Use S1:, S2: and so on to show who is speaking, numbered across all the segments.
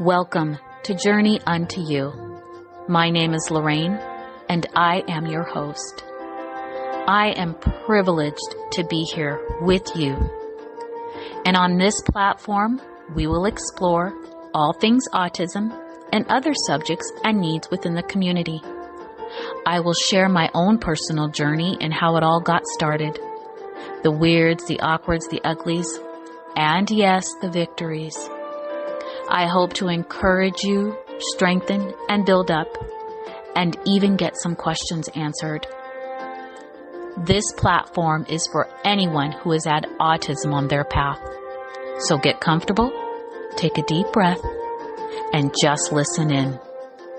S1: Welcome to Journey Unto You. My name is Lorraine, and I am your host. I am privileged to be here with you. And on this platform, we will explore all things autism and other subjects and needs within the community. I will share my own personal journey and how it all got started. The weirds, the awkwards, the uglies, and yes, the victories. I hope to encourage you, strengthen, and build up, and even get some questions answered. This platform is for anyone who has had autism on their path. So get comfortable, take a deep breath, and just listen in.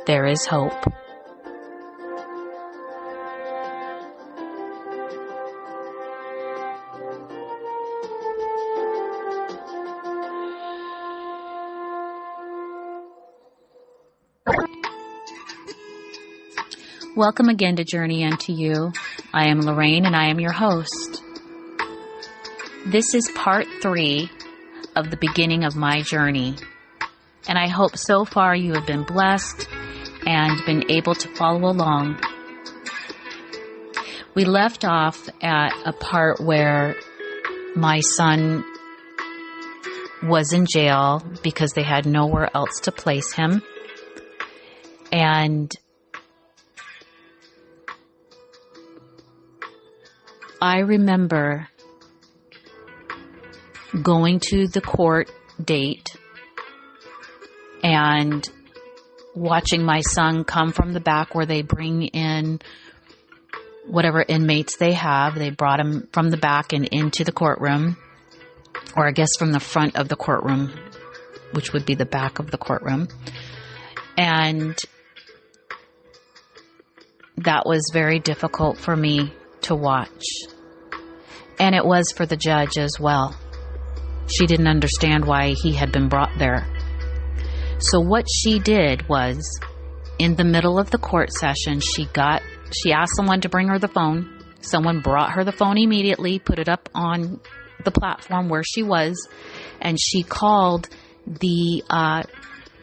S1: There is hope. Welcome again to Journey Unto You. I am Lorraine and I am your host. This is part 3 of the beginning of my journey. And I hope so far you have been blessed and been able to follow along. We left off at a part where my son was in jail because they had nowhere else to place him. And I remember going to the court date and watching my son come from the back where they bring in whatever inmates they have. They brought him from the back and into the courtroom, or I guess from the front of the courtroom, which would be the back of the courtroom. And that was very difficult for me to watch. And it was for the judge as well. She didn't understand why he had been brought there. So what she did was, in the middle of the court session, she asked someone to bring her the phone. Someone brought her the phone immediately, put it up on the platform where she was, and she called the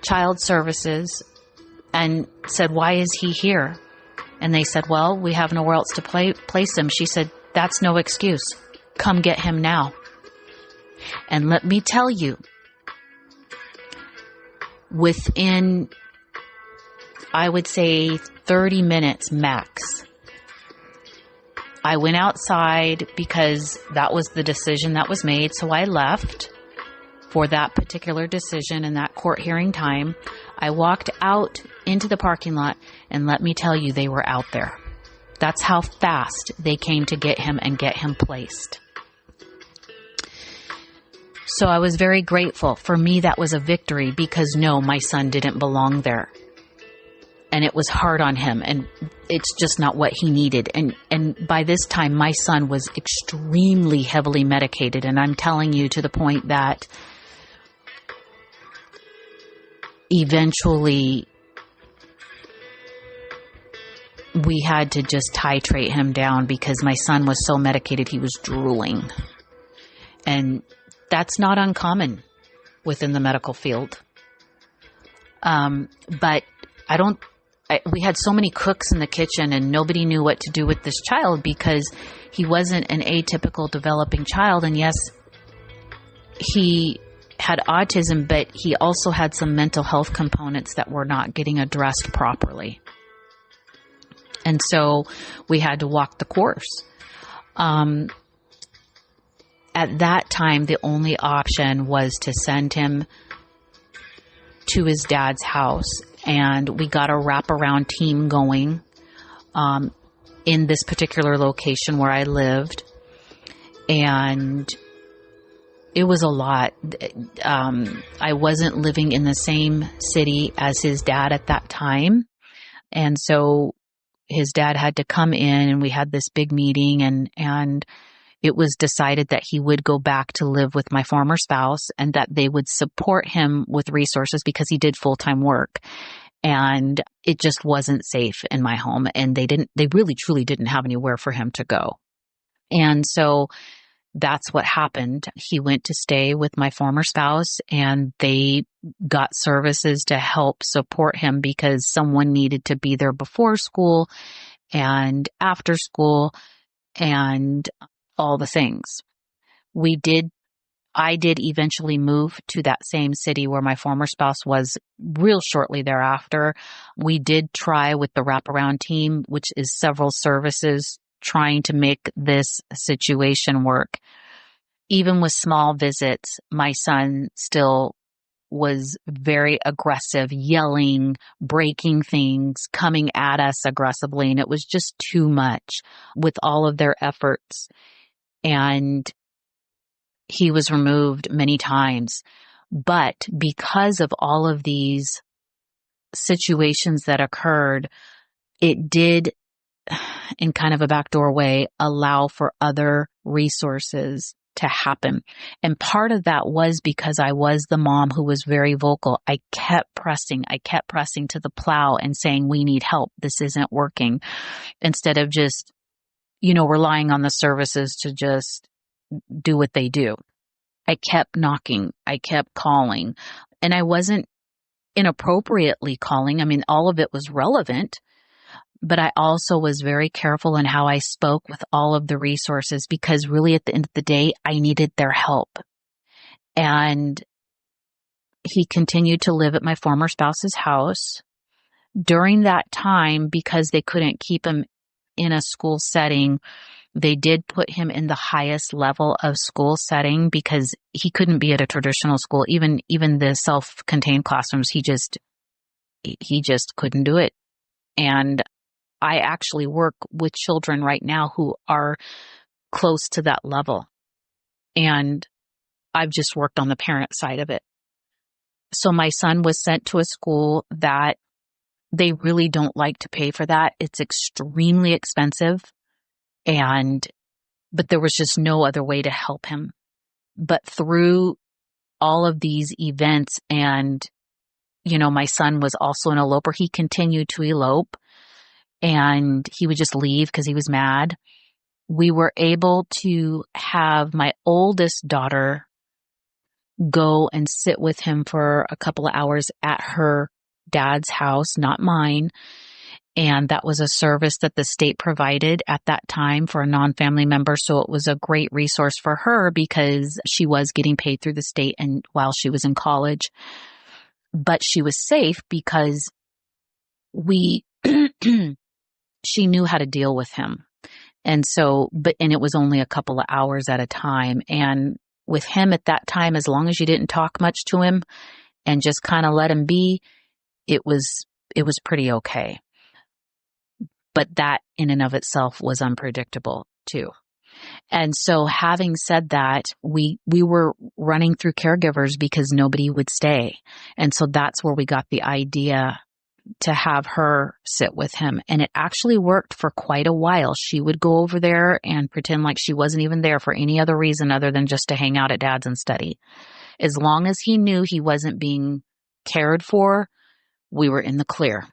S1: child services and said, "Why is he here?" And they said, "Well, we have nowhere else to place him." She said, "That's no excuse. Come get him now." And let me tell you, within, I would say, 30 minutes max, I went outside because that was the decision that was made. So I left for that particular decision and that court hearing time. I walked out into the parking lot, and let me tell you, they were out there. That's how fast they came to get him and get him placed. So I was very grateful. For me, that was a victory because no, my son didn't belong there. And it was hard on him, and it's just not what he needed. And by this time, my son was extremely heavily medicated, and I'm telling you, to the point that eventually we had to just titrate him down because my son was so medicated he was drooling. And that's not uncommon within the medical field. But we had so many cooks in the kitchen, and nobody knew what to do with this child because he wasn't an atypical developing child. And yes, he had autism, but he also had some mental health components that were not getting addressed properly. And so we had to walk the course. At that time, the only option was to send him to his dad's house. And we got a wraparound team going in this particular location where I lived. And it was a lot. I wasn't living in the same city as his dad at that time. And so his dad had to come in, and we had this big meeting, and it was decided that he would go back to live with my former spouse and that they would support him with resources because he did full-time work. And it just wasn't safe in my home, and they really truly didn't have anywhere for him to go. And so that's what happened. He went to stay with my former spouse, and they got services to help support him because someone needed to be there before school and after school and all the things. I did eventually move to that same city where my former spouse was real shortly thereafter. We did try with the wraparound team, which is several services, trying to make this situation work. Even with small visits, my son still was very aggressive, yelling, breaking things, coming at us aggressively. And it was just too much with all of their efforts. And he was removed many times. But because of all of these situations that occurred, it did, in kind of a backdoor way, allow for other resources to happen. And part of that was because I was the mom who was very vocal. I kept pressing to the plow and saying, we need help. This isn't working. Instead of just, relying on the services to just do what they do. I kept knocking. I kept calling. And I wasn't inappropriately calling. I mean, all of it was relevant. But I also was very careful in how I spoke with all of the resources, because really at the end of the day, I needed their help. And he continued to live at my former spouse's house. During that time, because they couldn't keep him in a school setting, they did put him in the highest level of school setting because he couldn't be at a traditional school. Even the self-contained classrooms, he just couldn't do it. And I actually work with children right now who are close to that level. And I've just worked on the parent side of it. So my son was sent to a school that they really don't like to pay for that. It's extremely expensive. But there was just no other way to help him. But through all of these events, and, my son was also an eloper. He continued to elope. And he would just leave because he was mad. We were able to have my oldest daughter go and sit with him for a couple of hours at her dad's house, not mine. And that was a service that the state provided at that time for a non-family member. So it was a great resource for her because she was getting paid through the state and while she was in college. But she was safe because she knew how to deal with him. And so, and it was only a couple of hours at a time. And with him at that time, as long as you didn't talk much to him and just kind of let him be, it was pretty okay. But that in and of itself was unpredictable too. And so having said that, we were running through caregivers because nobody would stay. And so that's where we got the idea to have her sit with him. And it actually worked for quite a while. She would go over there and pretend like she wasn't even there for any other reason other than just to hang out at dad's and study. As long as he knew he wasn't being cared for, we were in the clear.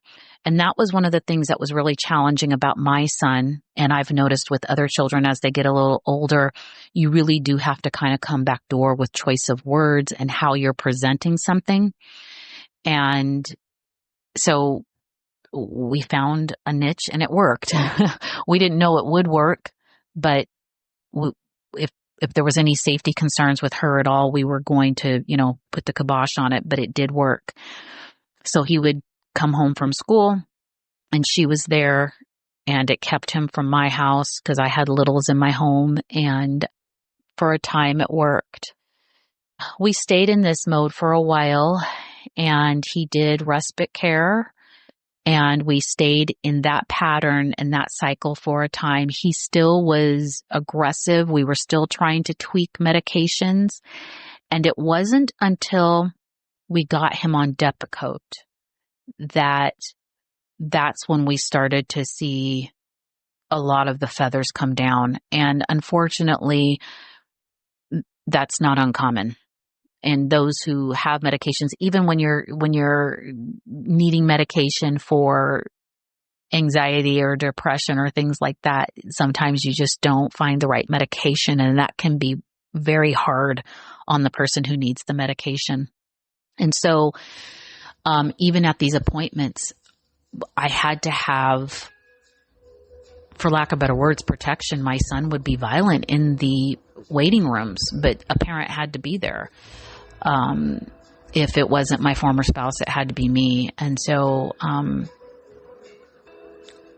S1: And that was one of the things that was really challenging about my son. And I've noticed with other children as they get a little older, you really do have to kind of come back door with choice of words and how you're presenting something. And so we found a niche and it worked. We didn't know it would work, but if there was any safety concerns with her at all, we were going to, put the kibosh on it, but it did work. So he would come home from school and she was there, and it kept him from my house because I had littles in my home, and for a time it worked. We stayed in this mode for a while, and he did respite care, and we stayed in that pattern and that cycle for a time. He still was aggressive. We were still trying to tweak medications, and it wasn't until we got him on Depakote that's when we started to see a lot of the feathers come down. And unfortunately, that's not uncommon. And those who have medications, even when you're needing medication for anxiety or depression or things like that, sometimes you just don't find the right medication, and that can be very hard on the person who needs the medication. And so, even at these appointments, I had to have, for lack of better words, protection. My son would be violent in the waiting rooms, but a parent had to be there. If it wasn't my former spouse, it had to be me. And so,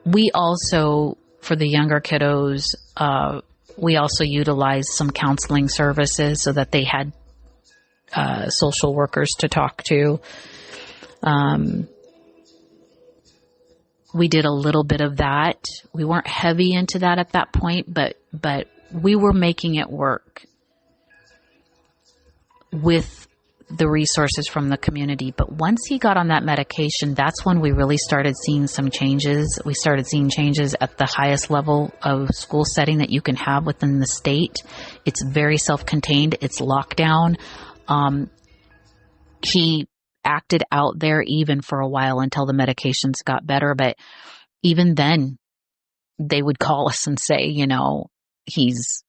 S1: we also, for the younger kiddos, we also utilized some counseling services so that they had social workers to talk to. We did a little bit of that. We weren't heavy into that at that point, but we were making it work with the resources from the community. But once he got on that medication, that's when we really started seeing some changes. We started seeing changes at the highest level of school setting that you can have within the state. It's very self-contained. It's lockdown. He acted out there even for a while until the medications got better. But even then, they would call us and say, he's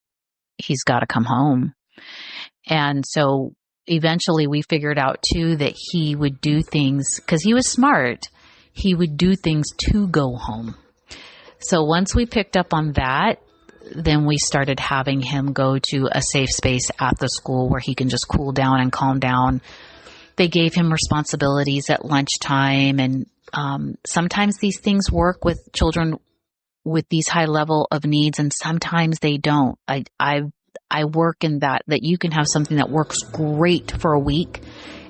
S1: got to come home. And so eventually we figured out too that he would do things, because he was smart, he would do things to go home. So once we picked up on that, then we started having him go to a safe space at the school where he can just cool down and calm down. They gave him responsibilities at lunchtime, and sometimes these things work with children with these high level of needs, and sometimes they don't. I work in that you can have something that works great for a week,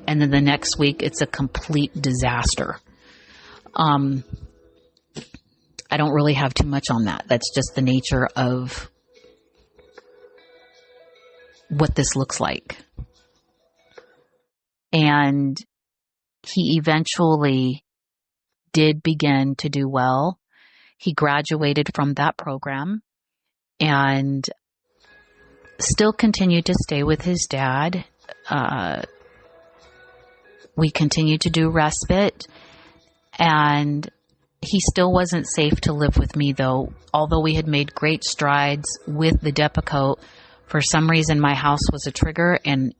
S1: and then the next week it's a complete disaster. I don't really have too much on that. That's just the nature of what this looks like. And he eventually did begin to do well. He graduated from that program and still continued to stay with his dad. We continued to do respite, and he still wasn't safe to live with me, though. Although we had made great strides with the Depakote, for some reason my house was a trigger, and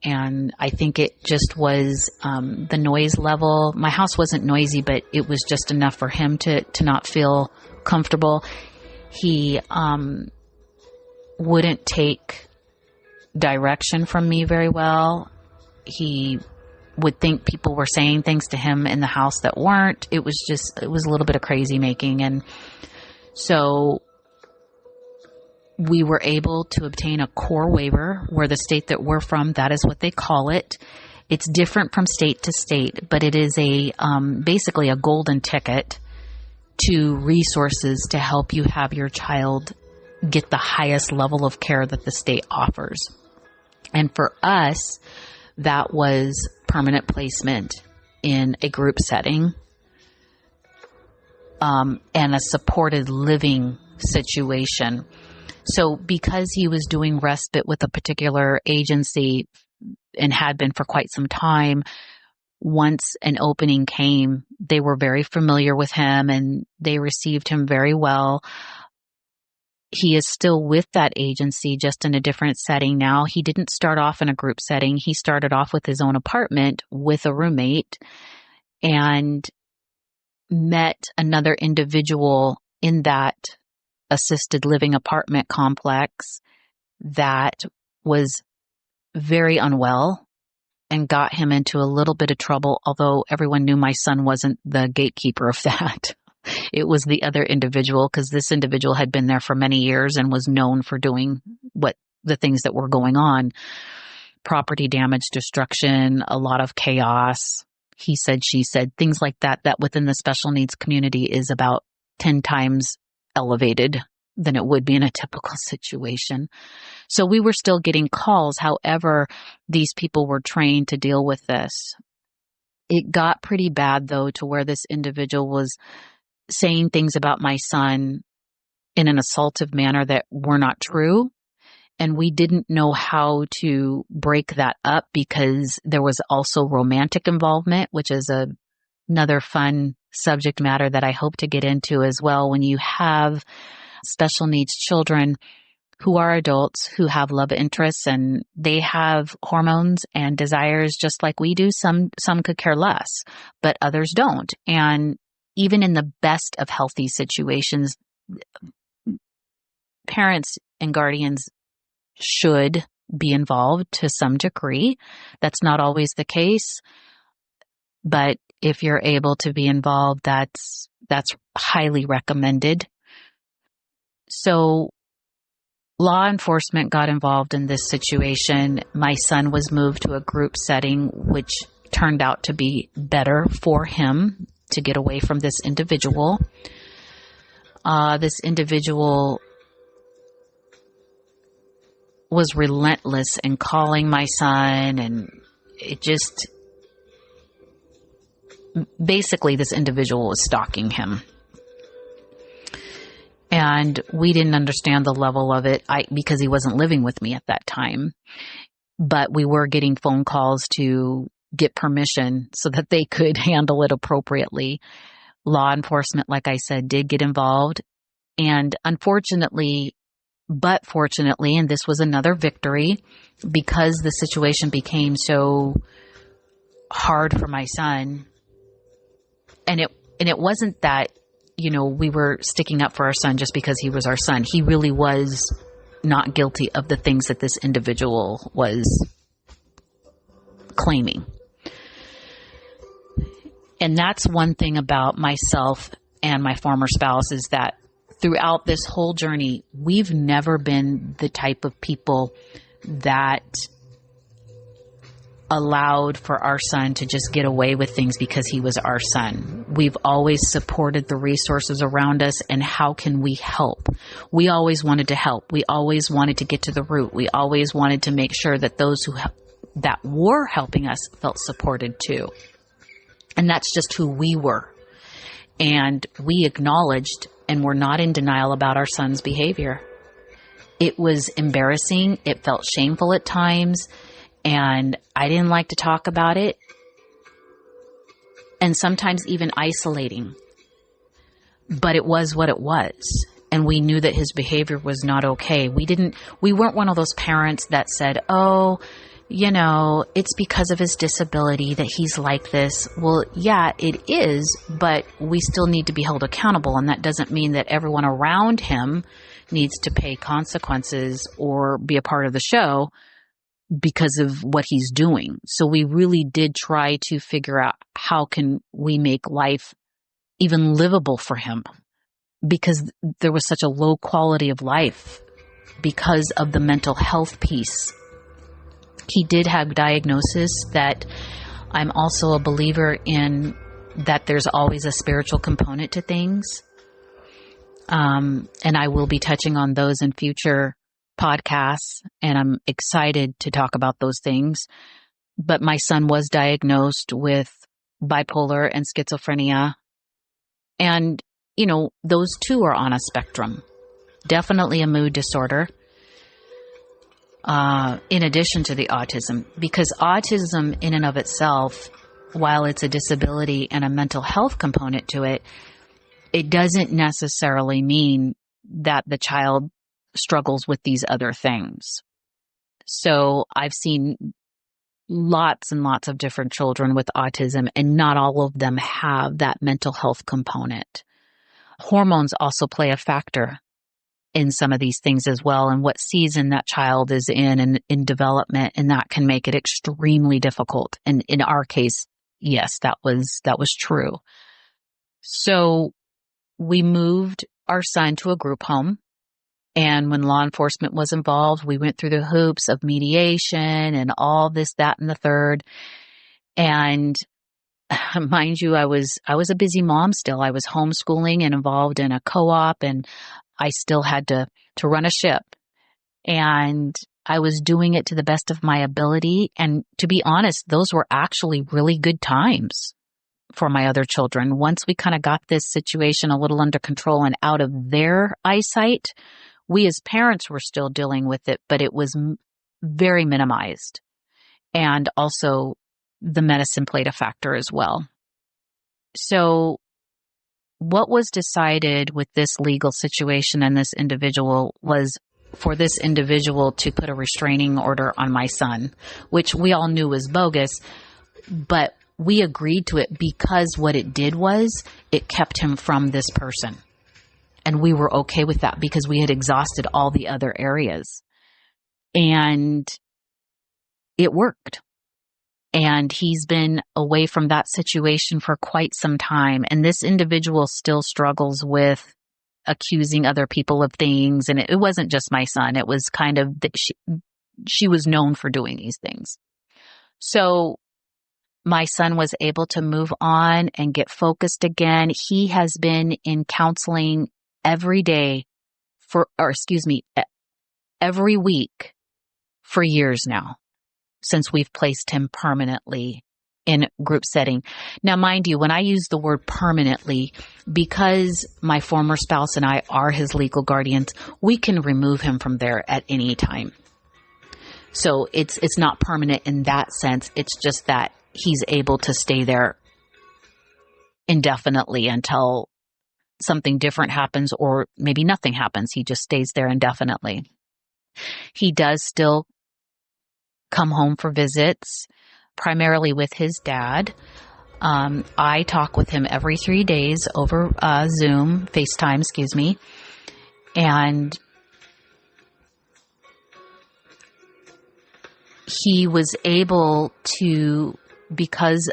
S1: I think it just was the noise level. My house wasn't noisy, but it was just enough for him to not feel comfortable. He wouldn't take direction from me very well. He would think people were saying things to him in the house that weren't. It was a little bit of crazy making. And so we were able to obtain a core waiver, where the state that we're from, that is what they call it. It's different from state to state, but it is basically a golden ticket to resources to help you have your child get the highest level of care that the state offers. And for us, that was permanent placement in a group setting, and a supported living situation. So because he was doing respite with a particular agency and had been for quite some time, once an opening came, they were very familiar with him and they received him very well. He is still with that agency, just in a different setting now. He didn't start off in a group setting. He started off with his own apartment with a roommate, and met another individual in that assisted living apartment complex that was very unwell and got him into a little bit of trouble, although everyone knew my son wasn't the gatekeeper of that. It was the other individual, because this individual had been there for many years and was known for doing the things that were going on. Property damage, destruction, a lot of chaos. He said, she said, things like that within the special needs community is about 10 times elevated than it would be in a typical situation. So we were still getting calls. However, these people were trained to deal with this. It got pretty bad, though, to where this individual was saying things about my son in an assaultive manner that were not true. And we didn't know how to break that up, because there was also romantic involvement, which is another fun subject matter that I hope to get into as well. When you have special needs children who are adults, who have love interests, and they have hormones and desires just like we do. Some could care less, but others don't. And even in the best of healthy situations, parents and guardians should be involved to some degree. That's not always the case, but if you're able to be involved, that's highly recommended. So law enforcement got involved in this situation. My son was moved to a group setting, which turned out to be better for him to get away from this individual. This individual was relentless in calling my son, and it just, basically this individual was stalking him. And we didn't understand the level of it because he wasn't living with me at that time. But we were getting phone calls to get permission so that they could handle it appropriately. Law enforcement, like I said, did get involved. And unfortunately, but fortunately, and this was another victory, because the situation became so hard for my son. And it wasn't that, we were sticking up for our son just because he was our son. He really was not guilty of the things that this individual was claiming. And that's one thing about myself and my former spouse, is that throughout this whole journey, we've never been the type of people that allowed for our son to just get away with things because he was our son. We've always supported the resources around us, and how can we help? We always wanted to help. We always wanted to get to the root. We always wanted to make sure that those that were helping us felt supported too. And that's just who we were. And we acknowledged and were not in denial about our son's behavior. It was embarrassing. It felt shameful at times. And I didn't like to talk about it. And sometimes even isolating. But it was what it was. And we knew that his behavior was not okay. We weren't one of those parents that said, oh, it's because of his disability that he's like this. Well, yeah, it is, but we still need to be held accountable. And that doesn't mean that everyone around him needs to pay consequences or be a part of the show because of what he's doing. So we really did try to figure out how can we make life even livable for him, because there was such a low quality of life because of the mental health piece. He did have diagnosis that I'm also a believer in, that there's always a spiritual component to things. And I will be touching on those in future podcasts, and I'm excited to talk about those things. But my son was diagnosed with bipolar and schizophrenia. And, those two are on a spectrum. Definitely a mood disorder. In addition to the autism, because autism in and of itself, while it's a disability and a mental health component to it, it doesn't necessarily mean that the child struggles with these other things. So I've seen lots and lots of different children with autism, and not all of them have that mental health component. Hormones also play a factor in some of these things as well, and what season that child is in and in development, and that can make it extremely difficult. And in our case, yes, that was true. So we moved our son to a group home. And when law enforcement was involved, we went through the hoops of mediation and all this, that, and the third. And mind you, I was a busy mom still. I was homeschooling and involved in a co-op, and I still had to run a ship. And I was doing it to the best of my ability. And to be honest, those were actually really good times for my other children. Once we kind of got this situation a little under control and out of their eyesight, we as parents were still dealing with it, but it was very minimized. And also the medicine played a factor as well. So what was decided with this legal situation and this individual was for this individual to put a restraining order on my son, which we all knew was bogus, but we agreed to it because what it did was it kept him from this person. And we were okay with that because we had exhausted all the other areas. And it worked. And he's been away from that situation for quite some time. And this individual still struggles with accusing other people of things. And it wasn't just my son. It was kind of that she was known for doing these things. So my son was able to move on and get focused again. He has been in counseling every day every week for years now, since we've placed him permanently in group setting. Now, mind you, when I use the word permanently, because my former spouse and I are his legal guardians, we can remove him from there at any time. So it's not permanent in that sense. It's just that he's able to stay there indefinitely until something different happens, or maybe nothing happens. He just stays there indefinitely. He does still come home for visits, primarily with his dad. I talk with him every 3 days over Zoom, FaceTime, and he was able to, because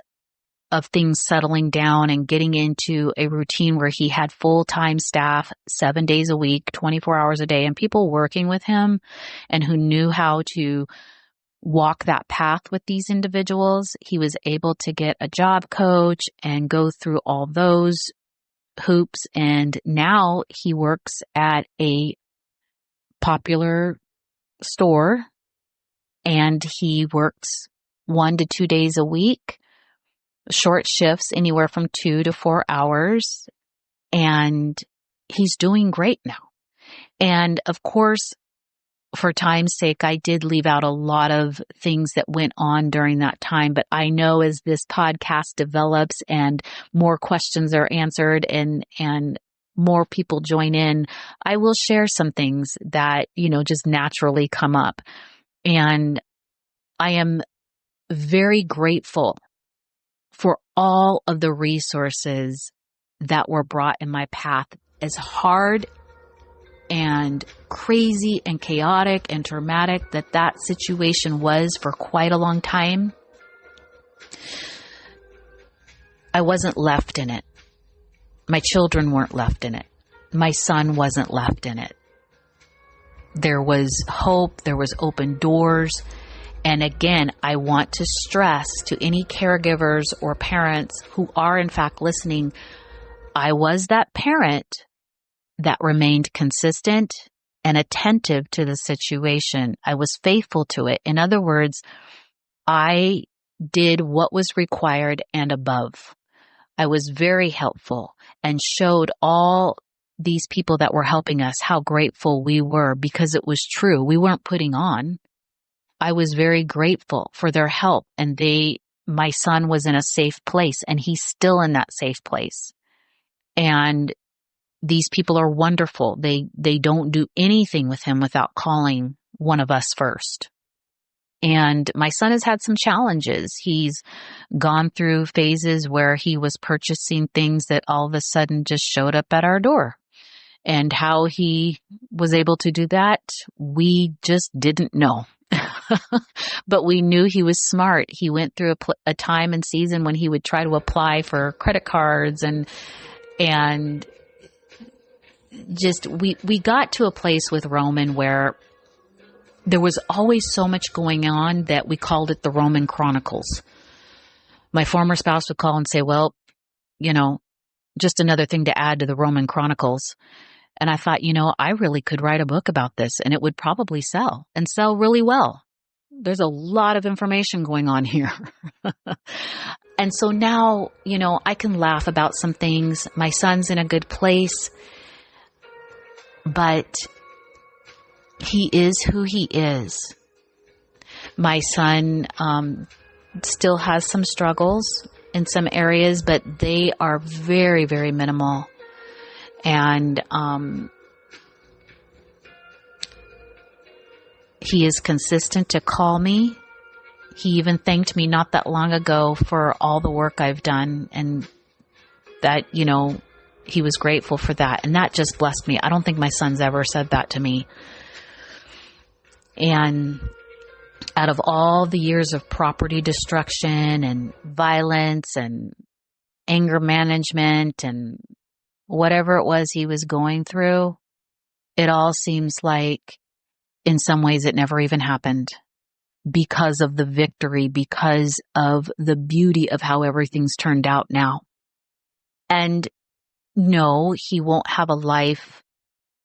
S1: of things settling down and getting into a routine where he had full-time staff 7 days a week, 24 hours a day, and people working with him and who knew how to walk that path with these individuals. He was able to get a job coach and go through all those hoops. And now he works at a popular store, and he works 1 to 2 days a week, short shifts, anywhere from 2 to 4 hours. And he's doing great now. And of course, for time's sake, I did leave out a lot of things that went on during that time, but I know as this podcast develops and more questions are answered and more people join in, I will share some things that, just naturally come up. And I am very grateful for all of the resources that were brought in my path, as hard and crazy and chaotic and traumatic that situation was for quite a long time. I wasn't left in it. My children weren't left in it. My son wasn't left in it. There was hope. There was open doors. And again, I want to stress to any caregivers or parents who are in fact listening, I was that parent that remained consistent and attentive to the situation. I was faithful to it. In other words, I did what was required and above. I was very helpful and showed all these people that were helping us how grateful we were, because it was true. We weren't putting on. I was very grateful for their help, and my son was in a safe place, and he's still in that safe place. And these people are wonderful. They don't do anything with him without calling one of us first. And my son has had some challenges. He's gone through phases where he was purchasing things that all of a sudden just showed up at our door. And how he was able to do that, we just didn't know. But we knew he was smart. He went through a time and season when he would try to apply for credit cards and just we got to a place with Roman where there was always so much going on that we called it the Roman Chronicles. My former spouse would call and say, well, just another thing to add to the Roman Chronicles. And I thought, I really could write a book about this, and it would probably sell really well. There's a lot of information going on here. And so now, I can laugh about some things. My son's in a good place, but he is who he is. My son still has some struggles in some areas, but they are very, very minimal. And he is consistent to call me. He even thanked me not that long ago for all the work I've done, and that, he was grateful for that. And that just blessed me. I don't think my son's ever said that to me. And out of all the years of property destruction and violence and anger management and whatever it was he was going through, it all seems like in some ways it never even happened, because of the victory, because of the beauty of how everything's turned out now. And no, he won't have a life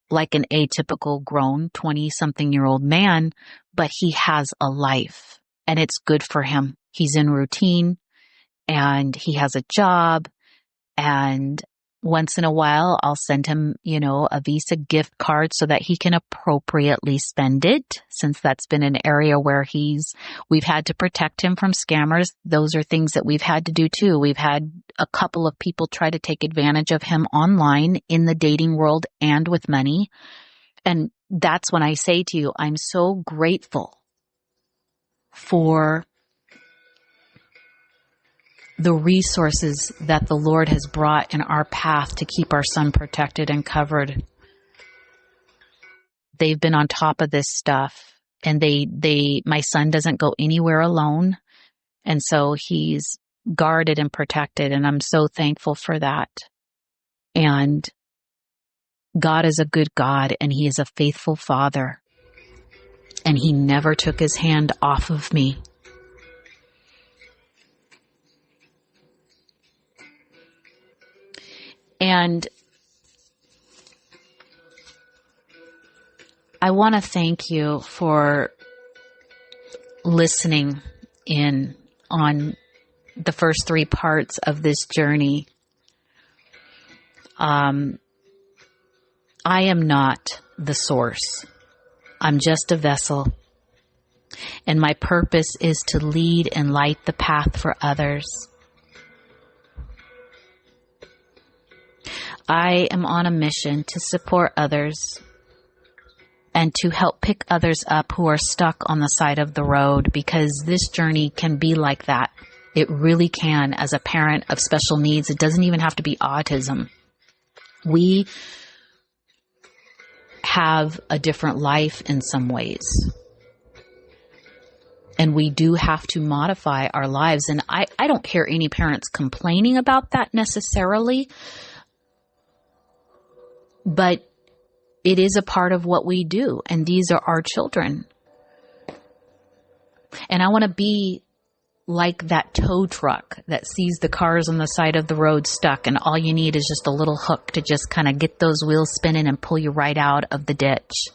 S1: like an atypical grown 20-something-year-old man, but he has a life, and it's good for him. He's in routine, and he has a job, and once in a while I'll send him, a Visa gift card so that he can appropriately spend it, since that's been an area where we've had to protect him from scammers. Those are things that we've had to do too. We've had a couple of people try to take advantage of him online in the dating world and with money. And that's when I say to you, I'm so grateful for the resources that the Lord has brought in our path to keep our son protected and covered. They've been on top of this stuff, and my son doesn't go anywhere alone. And so he's guarded and protected, and I'm so thankful for that. And God is a good God, and he is a faithful father, and he never took his hand off of me. And I want to thank you for listening in on the first 3 parts of this journey. I am not the source. I'm just a vessel. And my purpose is to lead and light the path for others. I am on a mission to support others and to help pick others up who are stuck on the side of the road, because this journey can be like that. It really can. As a parent of special needs, it doesn't even have to be autism. We have a different life in some ways, and we do have to modify our lives. And I don't hear any parents complaining about that necessarily, but it is a part of what we do, and these are our children. And I want to be like that tow truck that sees the cars on the side of the road stuck, and all you need is just a little hook to just kind of get those wheels spinning and pull you right out of the ditch.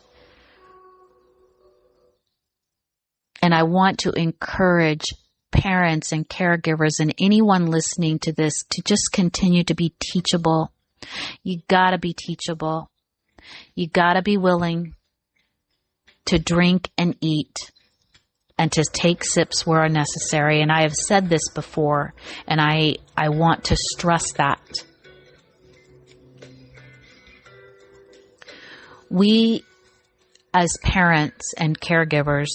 S1: And I want to encourage parents and caregivers and anyone listening to this to just continue to be teachable. You gotta be teachable. You gotta be willing to drink and eat and to take sips where necessary. And I have said this before, and I want to stress that. We, as parents and caregivers,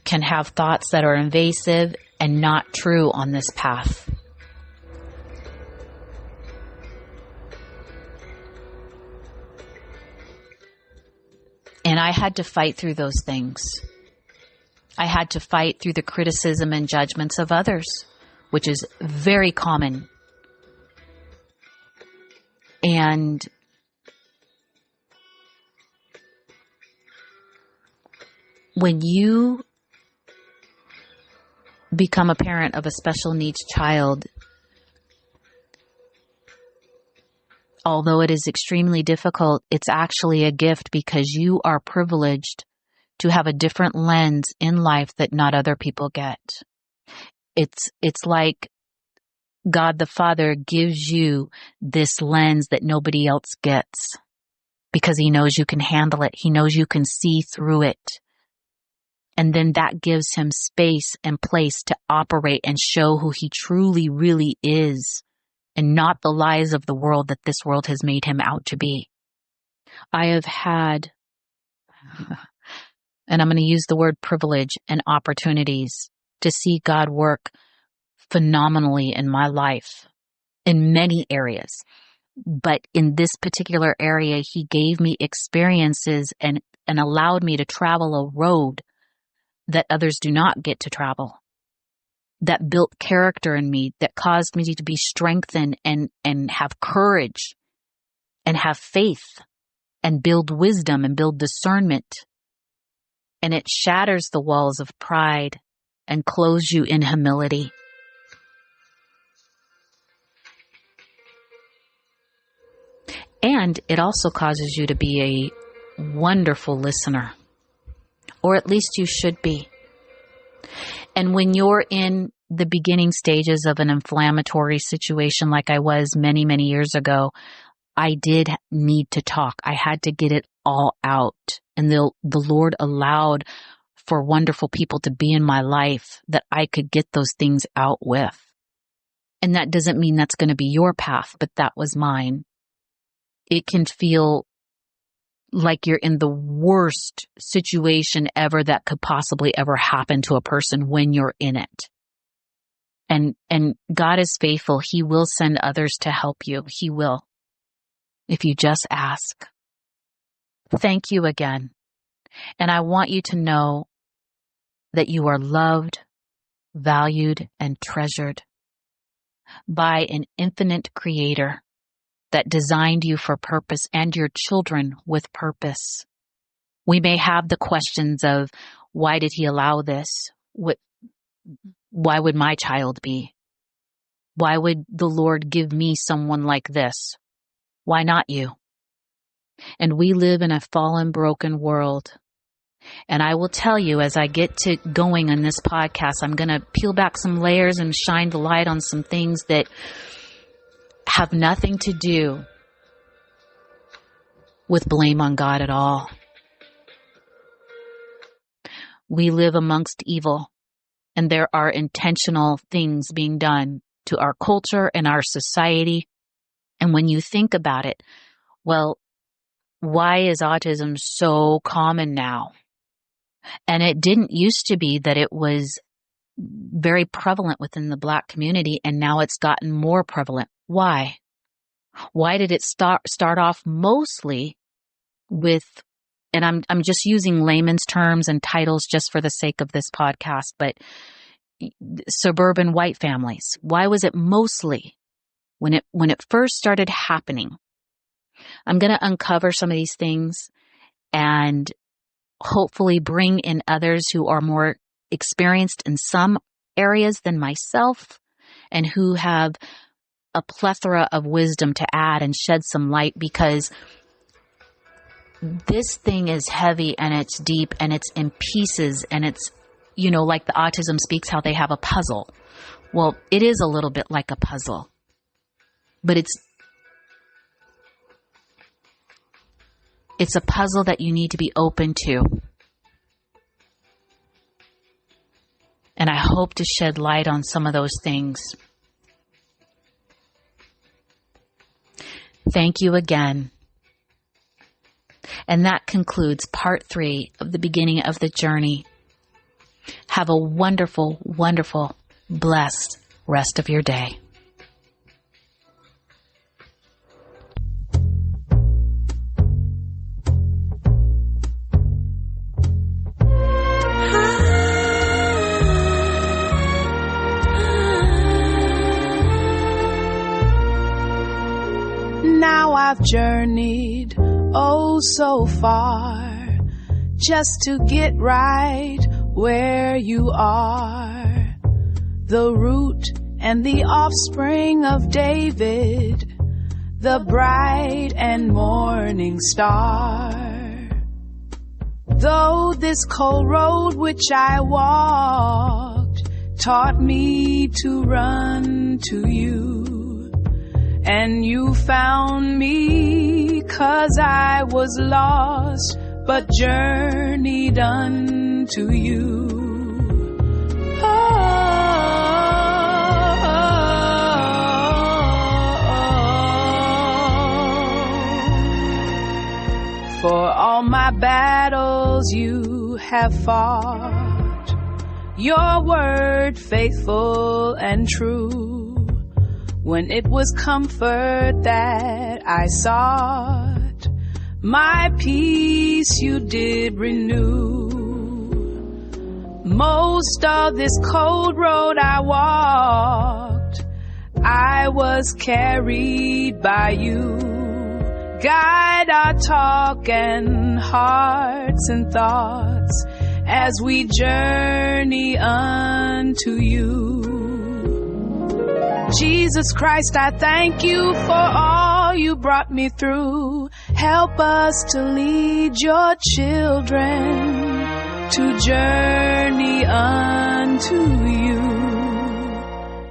S1: can have thoughts that are invasive and not true on this path. And I had to fight through those things. I had to fight through the criticism and judgments of others, which is very common. And when you become a parent of a special needs child, although it is extremely difficult, it's actually a gift, because you are privileged to have a different lens in life that not other people get. It's like God the Father gives you this lens that nobody else gets, because he knows you can handle it. He knows you can see through it. And then that gives him space and place to operate and show who he truly, really is and not the lies of the world that this world has made him out to be. I have had, and I'm going to use the word privilege, and opportunities to see God work phenomenally in my life in many areas. But in this particular area, he gave me experiences and allowed me to travel a road that others do not get to travel, that built character in me, that caused me to be strengthened and have courage and have faith and build wisdom and build discernment. And it shatters the walls of pride and clothes you in humility. And it also causes you to be a wonderful listener, or at least you should be. And when you're in the beginning stages of an inflammatory situation like I was many, many years ago, I did need to talk. I had to get it all out. And the Lord allowed for wonderful people to be in my life that I could get those things out with. And that doesn't mean that's going to be your path, but that was mine. It can feel like you're in the worst situation ever that could possibly ever happen to a person when you're in it. And God is faithful. He will send others to help you. He will, if you just ask. Thank you again. And I want you to know that you are loved, valued, and treasured by an infinite creator that designed you for purpose and your children with purpose. We may have the questions of, why did he allow this? Why would my child be? Why would the Lord give me someone like this? Why not you? And we live in a fallen, broken world. And I will tell you, as I get to going on this podcast, I'm going to peel back some layers and shine the light on some things that have nothing to do with blame on God at all. We live amongst evil, and there are intentional things being done to our culture and our society. And when you think about it, well, why is autism so common now? And it didn't used to be that it was very prevalent within the Black community, and now it's gotten more prevalent. Why? Why did it start off mostly with, and I'm just using layman's terms and titles just for the sake of this podcast, but suburban white families? Why was it mostly when it first started happening? I'm going to uncover some of these things and hopefully bring in others who are more experienced in some areas than myself and who have a plethora of wisdom to add and shed some light, because this thing is heavy and it's deep and it's in pieces, and it's, like the Autism Speaks, how they have a puzzle. Well, it is a little bit like a puzzle, but it's a puzzle that you need to be open to. And I hope to shed light on some of those things. Thank you again. And that concludes part 3 of the beginning of the journey. Have a wonderful, wonderful, blessed rest of your day.
S2: Now I've journeyed oh so far just to get right where you are, the root and the offspring of David, the bright and morning star. Though this cold road which I walked taught me to run to you, and you found me 'cause I was lost, but journeyed unto you. Oh, oh, For all my battles you have fought, your word faithful and true. When it was comfort that I sought, my peace you did renew. Most of this cold road I walked, I was carried by you. Guide our talk and hearts and thoughts as we journey unto you. Jesus Christ, I thank you for all you brought me through. Help us to lead your children to journey unto you.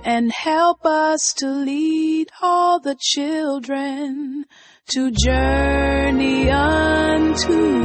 S2: And help us to lead all the children to journey unto